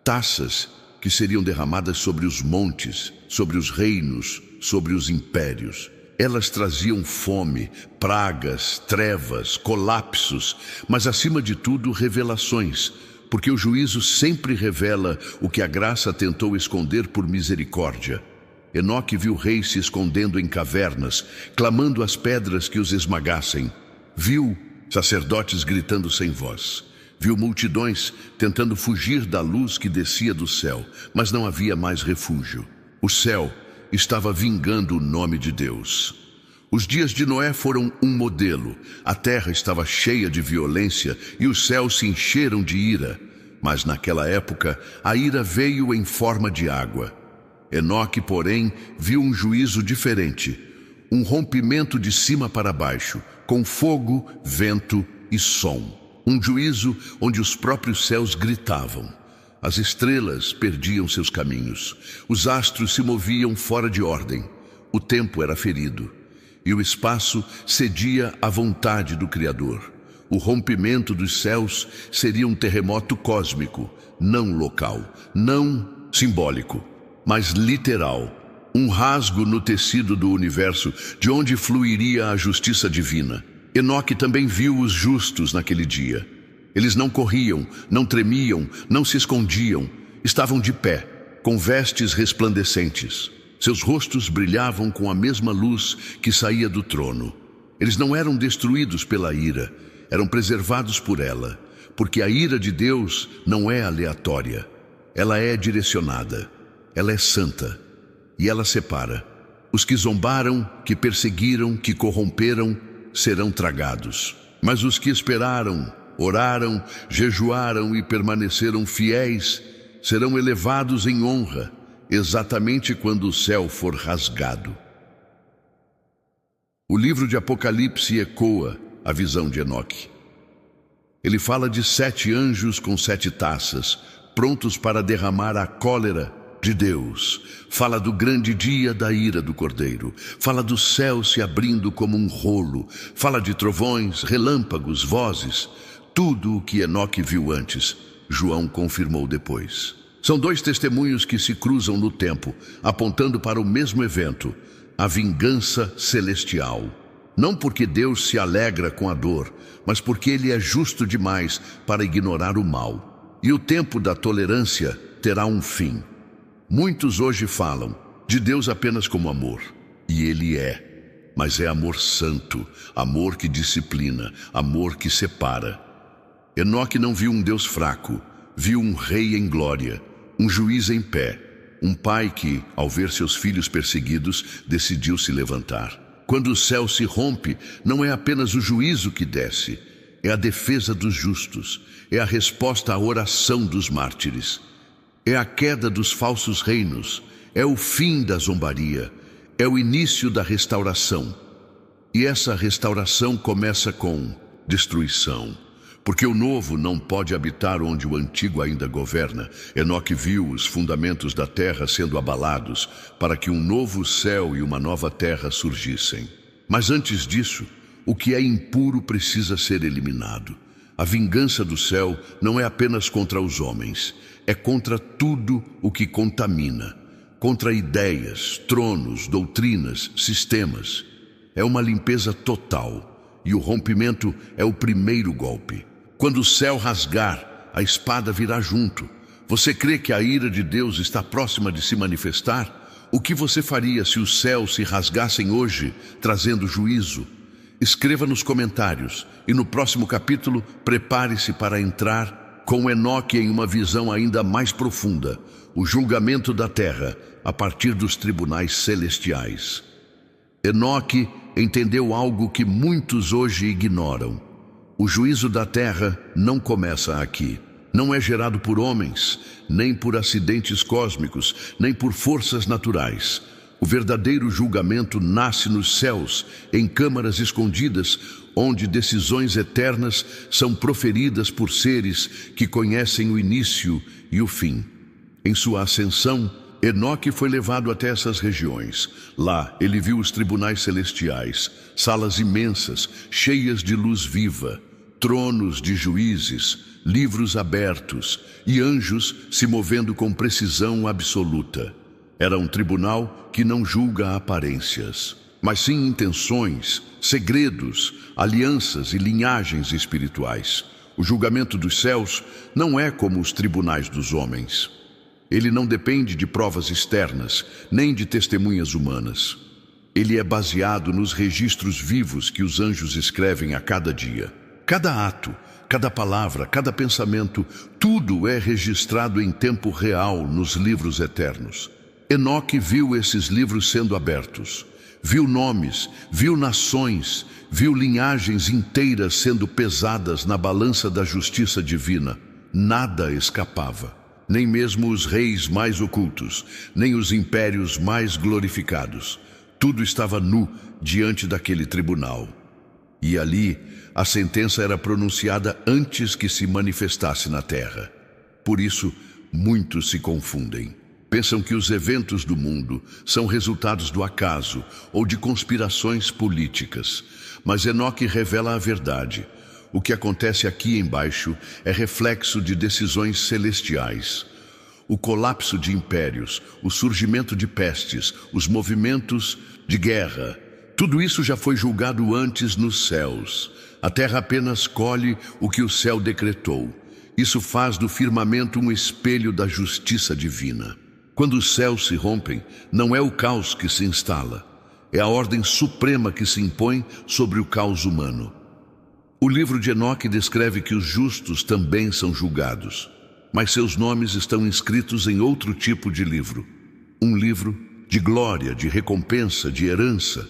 S1: Taças que seriam derramadas sobre os montes, sobre os reinos, sobre os impérios. Elas traziam fome, pragas, trevas, colapsos, mas acima de tudo revelações, porque o juízo sempre revela o que a graça tentou esconder por misericórdia. Enoque viu reis se escondendo em cavernas, clamando às pedras que os esmagassem. Viu sacerdotes gritando sem voz. Viu multidões tentando fugir da luz que descia do céu, mas não havia mais refúgio. O céu estava vingando o nome de Deus. Os dias de Noé foram um modelo. A terra estava cheia de violência e os céus se encheram de ira. Mas naquela época, a ira veio em forma de água. Enoque, porém, viu um juízo diferente. Um rompimento de cima para baixo, com fogo, vento e som. Um juízo onde os próprios céus gritavam. As estrelas perdiam seus caminhos. Os astros se moviam fora de ordem. O tempo era ferido. E o espaço cedia à vontade do Criador. O rompimento dos céus seria um terremoto cósmico, não local, não simbólico, mas literal. Um rasgo no tecido do universo, de onde fluiria a justiça divina. Enoque também viu os justos naquele dia. Eles não corriam, não tremiam, não se escondiam. Estavam de pé, com vestes resplandecentes. Seus rostos brilhavam com a mesma luz que saía do trono. Eles não eram destruídos pela ira, eram preservados por ela, porque a ira de Deus não é aleatória. Ela é direcionada, ela é santa, e ela separa. Os que zombaram, que perseguiram, que corromperam, serão tragados. Mas os que esperaram, oraram, jejuaram e permaneceram fiéis, serão elevados em honra, exatamente quando o céu for rasgado. O livro de Apocalipse ecoa a visão de Enoque. Ele fala de 7 anjos com 7 taças, prontos para derramar a cólera de Deus. Fala do grande dia da ira do Cordeiro. Fala do céu se abrindo como um rolo. Fala de trovões, relâmpagos, vozes. Tudo o que Enoque viu antes, João confirmou depois. São 2 testemunhos que se cruzam no tempo, apontando para o mesmo evento, a vingança celestial. Não porque Deus se alegra com a dor, mas porque Ele é justo demais para ignorar o mal. E o tempo da tolerância terá um fim. Muitos hoje falam de Deus apenas como amor, e Ele é, mas é amor santo, amor que disciplina, amor que separa. Enoque não viu um Deus fraco, viu um rei em glória, um juiz em pé, um pai que, ao ver seus filhos perseguidos, decidiu se levantar. Quando o céu se rompe, não é apenas o juízo que desce, é a defesa dos justos, é a resposta à oração dos mártires. É a queda dos falsos reinos, é o fim da zombaria, é o início da restauração. E essa restauração começa com destruição, porque o novo não pode habitar onde o antigo ainda governa. Enoque viu os fundamentos da terra sendo abalados para que um novo céu e uma nova terra surgissem. Mas antes disso, o que é impuro precisa ser eliminado. A vingança do céu não é apenas contra os homens, é contra tudo o que contamina, contra ideias, tronos, doutrinas, sistemas. É uma limpeza total, e o rompimento é o primeiro golpe. Quando o céu rasgar, a espada virá junto. Você crê que a ira de Deus está próxima de se manifestar? O que você faria se os céus se rasgassem hoje, trazendo juízo? Escreva nos comentários, e no próximo capítulo, prepare-se para entrar com Enoque em uma visão ainda mais profunda, o julgamento da terra a partir dos tribunais celestiais. Enoque entendeu algo que muitos hoje ignoram. O juízo da terra não começa aqui. Não é gerado por homens, nem por acidentes cósmicos, nem por forças naturais. O verdadeiro julgamento nasce nos céus, em câmaras escondidas, onde decisões eternas são proferidas por seres que conhecem o início e o fim. Em sua ascensão, Enoque foi levado até essas regiões. Lá, ele viu os tribunais celestiais, salas imensas, cheias de luz viva, tronos de juízes, livros abertos e anjos se movendo com precisão absoluta. Era um tribunal que não julga aparências, mas sim intenções, segredos, alianças e linhagens espirituais. O julgamento dos céus não é como os tribunais dos homens. Ele não depende de provas externas, nem de testemunhas humanas. Ele é baseado nos registros vivos que os anjos escrevem a cada dia. Cada ato, cada palavra, cada pensamento, tudo é registrado em tempo real nos livros eternos. Enoque viu esses livros sendo abertos. Viu nomes, viu nações, viu linhagens inteiras sendo pesadas na balança da justiça divina. Nada escapava. Nem mesmo os reis mais ocultos, nem os impérios mais glorificados. Tudo estava nu diante daquele tribunal. E ali, a sentença era pronunciada antes que se manifestasse na terra. Por isso, muitos se confundem. Pensam que os eventos do mundo são resultados do acaso ou de conspirações políticas. Mas Enoque revela a verdade. O que acontece aqui embaixo é reflexo de decisões celestiais. O colapso de impérios, o surgimento de pestes, os movimentos de guerra, tudo isso já foi julgado antes nos céus. A terra apenas colhe o que o céu decretou. Isso faz do firmamento um espelho da justiça divina. Quando os céus se rompem, não é o caos que se instala. É a ordem suprema que se impõe sobre o caos humano. O livro de Enoque descreve que os justos também são julgados, mas seus nomes estão inscritos em outro tipo de livro. Um livro de glória, de recompensa, de herança.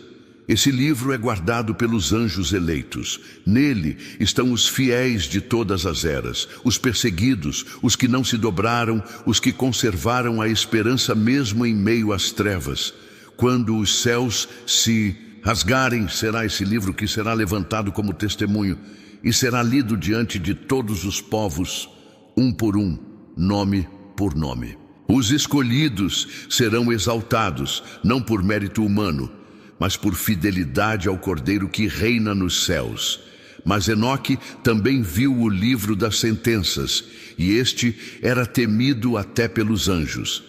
S1: Esse livro é guardado pelos anjos eleitos. Nele estão os fiéis de todas as eras, os perseguidos, os que não se dobraram, os que conservaram a esperança mesmo em meio às trevas. Quando os céus se rasgarem, será esse livro que será levantado como testemunho e será lido diante de todos os povos, um por um, nome por nome. Os escolhidos serão exaltados, não por mérito humano, mas por fidelidade ao Cordeiro que reina nos céus. Mas Enoque também viu o livro das sentenças, e este era temido até pelos anjos.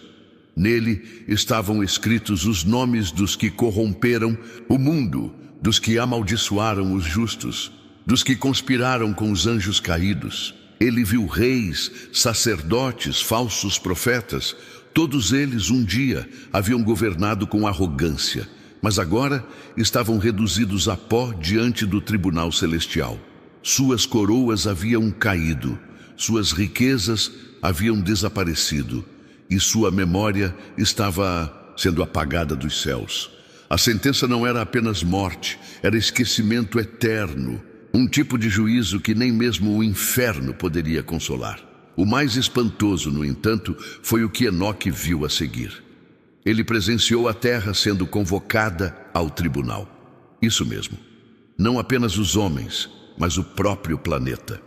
S1: Nele estavam escritos os nomes dos que corromperam o mundo, dos que amaldiçoaram os justos, dos que conspiraram com os anjos caídos. Ele viu reis, sacerdotes, falsos profetas. Todos eles um dia haviam governado com arrogância, mas agora estavam reduzidos a pó diante do tribunal celestial. Suas coroas haviam caído, suas riquezas haviam desaparecido, e sua memória estava sendo apagada dos céus. A sentença não era apenas morte, era esquecimento eterno, um tipo de juízo que nem mesmo o inferno poderia consolar. O mais espantoso, no entanto, foi o que Enoque viu a seguir. Ele presenciou a terra sendo convocada ao tribunal. Isso mesmo. Não apenas os homens, mas o próprio planeta.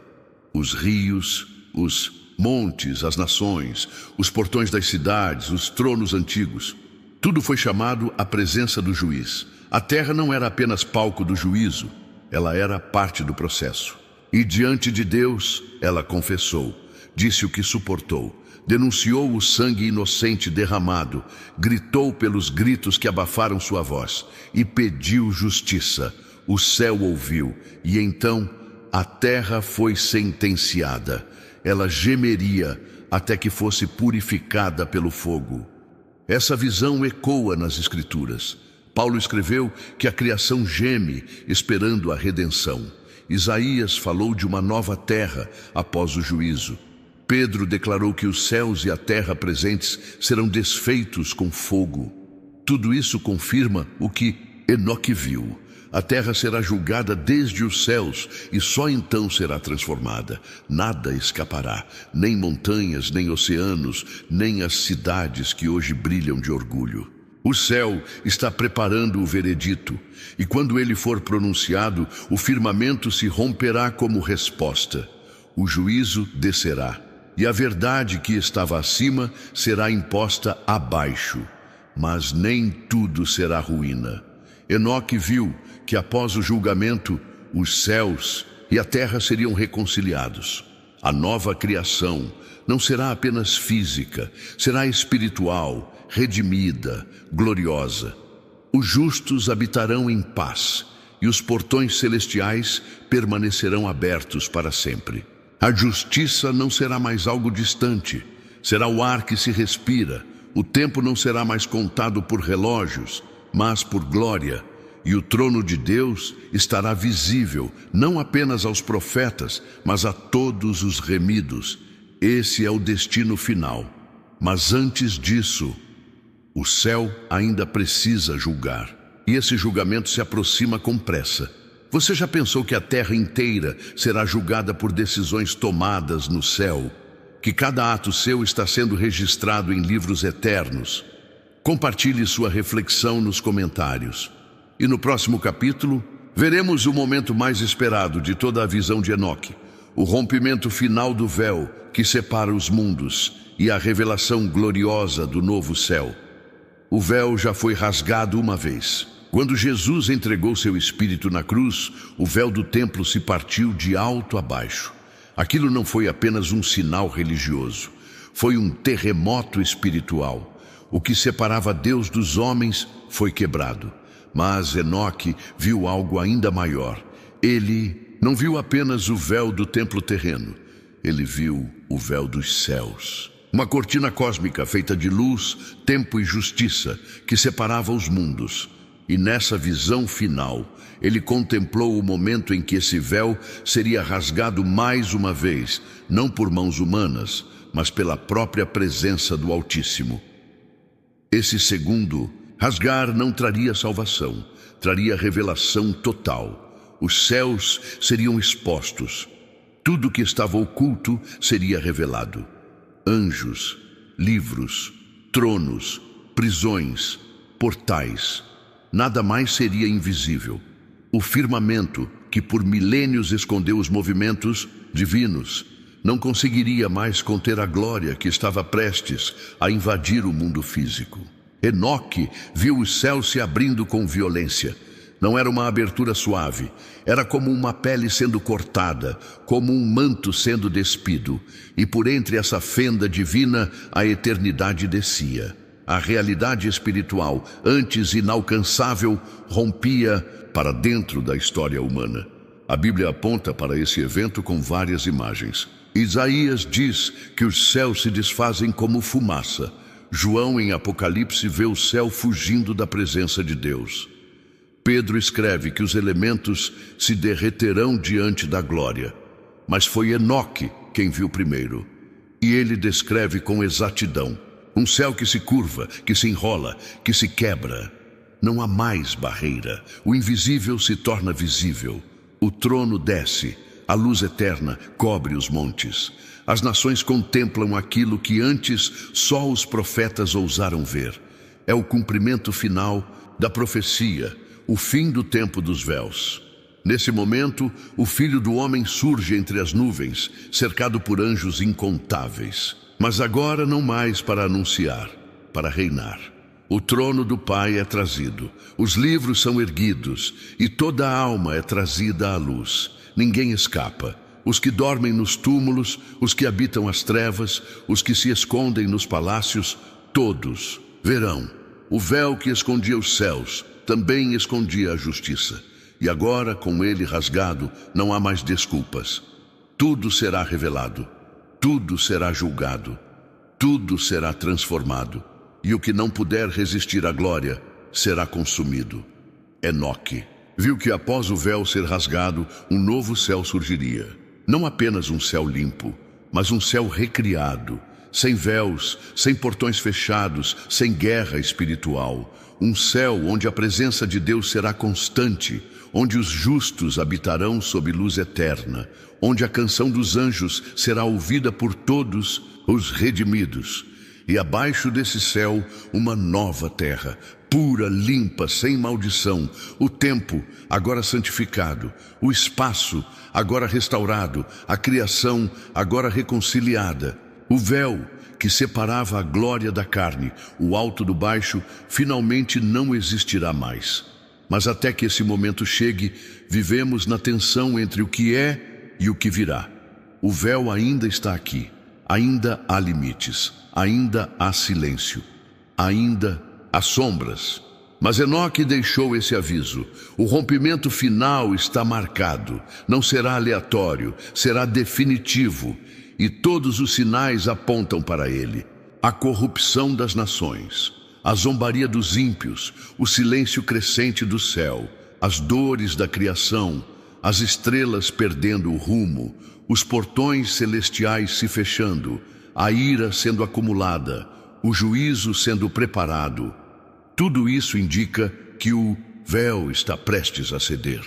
S1: Os rios, os montes, as nações, os portões das cidades, os tronos antigos. Tudo foi chamado à presença do juiz. A terra não era apenas palco do juízo, ela era parte do processo. E diante de Deus, ela confessou, disse o que suportou, denunciou o sangue inocente derramado, gritou pelos gritos que abafaram sua voz e pediu justiça. O céu ouviu e então a terra foi sentenciada. Ela gemeria até que fosse purificada pelo fogo. Essa visão ecoa nas Escrituras. Paulo escreveu que a criação geme esperando a redenção. Isaías falou de uma nova terra após o juízo. Pedro declarou que os céus e a terra presentes serão desfeitos com fogo. Tudo isso confirma o que Enoque viu. A terra será julgada desde os céus e só então será transformada. Nada escapará, nem montanhas, nem oceanos, nem as cidades que hoje brilham de orgulho. O céu está preparando o veredito, e quando ele for pronunciado, o firmamento se romperá como resposta. O juízo descerá, e a verdade que estava acima será imposta abaixo. Mas nem tudo será ruína. Enoque viu que após o julgamento, os céus e a terra seriam reconciliados. A nova criação não será apenas física, será espiritual, redimida, gloriosa. Os justos habitarão em paz, e os portões celestiais permanecerão abertos para sempre. A justiça não será mais algo distante, será o ar que se respira. O tempo não será mais contado por relógios, mas por glória. E o trono de Deus estará visível, não apenas aos profetas, mas a todos os remidos. Esse é o destino final. Mas antes disso, o céu ainda precisa julgar. E esse julgamento se aproxima com pressa. Você já pensou que a terra inteira será julgada por decisões tomadas no céu? Que cada ato seu está sendo registrado em livros eternos? Compartilhe sua reflexão nos comentários. E no próximo capítulo, veremos o momento mais esperado de toda a visão de Enoque, o rompimento final do véu que separa os mundos e a revelação gloriosa do novo céu. O véu já foi rasgado uma vez. Quando Jesus entregou seu espírito na cruz, o véu do templo se partiu de alto a baixo. Aquilo não foi apenas um sinal religioso, foi um terremoto espiritual. O que separava Deus dos homens foi quebrado. Mas Enoque viu algo ainda maior. Ele não viu apenas o véu do templo terreno, ele viu o véu dos céus. Uma cortina cósmica feita de luz, tempo e justiça que separava os mundos. E nessa visão final, ele contemplou o momento em que esse véu seria rasgado mais uma vez, não por mãos humanas, mas pela própria presença do Altíssimo. Esse segundo rasgar não traria salvação, traria revelação total. Os céus seriam expostos. Tudo que estava oculto seria revelado. Anjos, livros, tronos, prisões, portais. Nada mais seria invisível. O firmamento, que por milênios escondeu os movimentos divinos, não conseguiria mais conter a glória que estava prestes a invadir o mundo físico. Enoque viu os céus se abrindo com violência. Não era uma abertura suave, era como uma pele sendo cortada, como um manto sendo despido, e por entre essa fenda divina a eternidade descia. A realidade espiritual, antes inalcançável, rompia para dentro da história humana. A Bíblia aponta para esse evento com várias imagens. Isaías diz que os céus se desfazem como fumaça. João, em Apocalipse, vê o céu fugindo da presença de Deus. Pedro escreve que os elementos se derreterão diante da glória. Mas foi Enoque quem viu primeiro. E ele descreve com exatidão um céu que se curva, que se enrola, que se quebra. Não há mais barreira. O invisível se torna visível. O trono desce. A luz eterna cobre os montes. As nações contemplam aquilo que antes só os profetas ousaram ver. É o cumprimento final da profecia, o fim do tempo dos véus. Nesse momento, o Filho do Homem surge entre as nuvens, cercado por anjos incontáveis. Mas agora não mais para anunciar, para reinar. O trono do Pai é trazido, os livros são erguidos e toda a alma é trazida à luz. Ninguém escapa. Os que dormem nos túmulos, os que habitam as trevas, os que se escondem nos palácios, todos verão. O véu que escondia os céus também escondia a justiça. E agora, com ele rasgado, não há mais desculpas. Tudo será revelado, tudo será julgado, tudo será transformado. E o que não puder resistir à glória será consumido. Enoque viu que após o véu ser rasgado, um novo céu surgiria. Não apenas um céu limpo, mas um céu recriado, sem véus, sem portões fechados, sem guerra espiritual. Um céu onde a presença de Deus será constante, onde os justos habitarão sob luz eterna, onde a canção dos anjos será ouvida por todos os redimidos. E abaixo desse céu, uma nova terra, pura, limpa, sem maldição. O tempo, agora santificado. O espaço, agora restaurado. A criação, agora reconciliada. O véu, que separava a glória da carne, o alto do baixo, finalmente não existirá mais. Mas até que esse momento chegue, vivemos na tensão entre o que é e o que virá. O véu ainda está aqui. Ainda há limites, ainda há silêncio, ainda há sombras. Mas Enoque deixou esse aviso. O rompimento final está marcado. Não será aleatório, será definitivo. E todos os sinais apontam para ele. A corrupção das nações, a zombaria dos ímpios, o silêncio crescente do céu, as dores da criação, as estrelas perdendo o rumo, os portões celestiais se fechando, a ira sendo acumulada, o juízo sendo preparado. Tudo isso indica que o véu está prestes a ceder.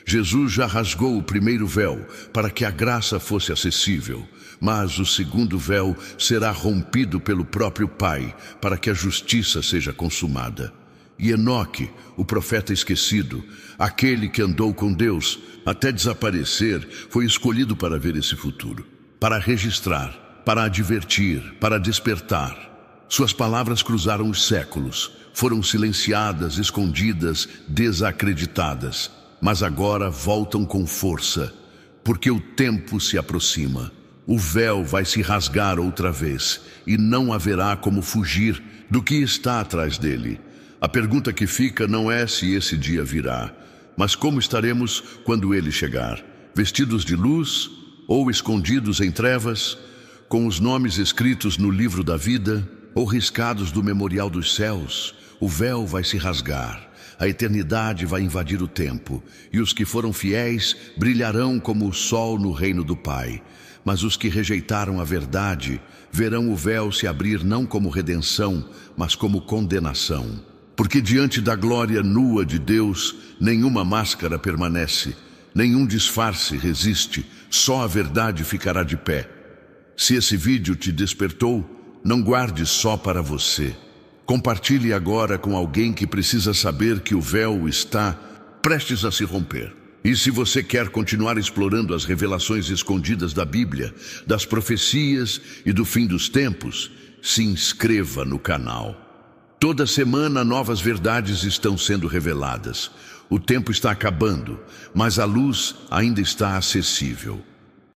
S1: Jesus já rasgou o primeiro véu para que a graça fosse acessível, mas o segundo véu será rompido pelo próprio Pai para que a justiça seja consumada. E Enoque, o profeta esquecido, aquele que andou com Deus até desaparecer, foi escolhido para ver esse futuro, para registrar, para advertir, para despertar. Suas palavras cruzaram os séculos, foram silenciadas, escondidas, desacreditadas, mas agora voltam com força, porque o tempo se aproxima. O véu vai se rasgar outra vez e não haverá como fugir do que está atrás dele. A pergunta que fica não é se esse dia virá, mas como estaremos quando ele chegar? Vestidos de luz ou escondidos em trevas, com os nomes escritos no livro da vida ou riscados do memorial dos céus? O véu vai se rasgar, a eternidade vai invadir o tempo, e os que foram fiéis brilharão como o sol no reino do Pai. Mas os que rejeitaram a verdade verão o véu se abrir não como redenção, mas como condenação. Porque diante da glória nua de Deus, nenhuma máscara permanece, nenhum disfarce resiste, só a verdade ficará de pé. Se esse vídeo te despertou, não guarde só para você. Compartilhe agora com alguém que precisa saber que o véu está prestes a se romper. E se você quer continuar explorando as revelações escondidas da Bíblia, das profecias e do fim dos tempos, se inscreva no canal. Toda semana novas verdades estão sendo reveladas. O tempo está acabando, mas a luz ainda está acessível.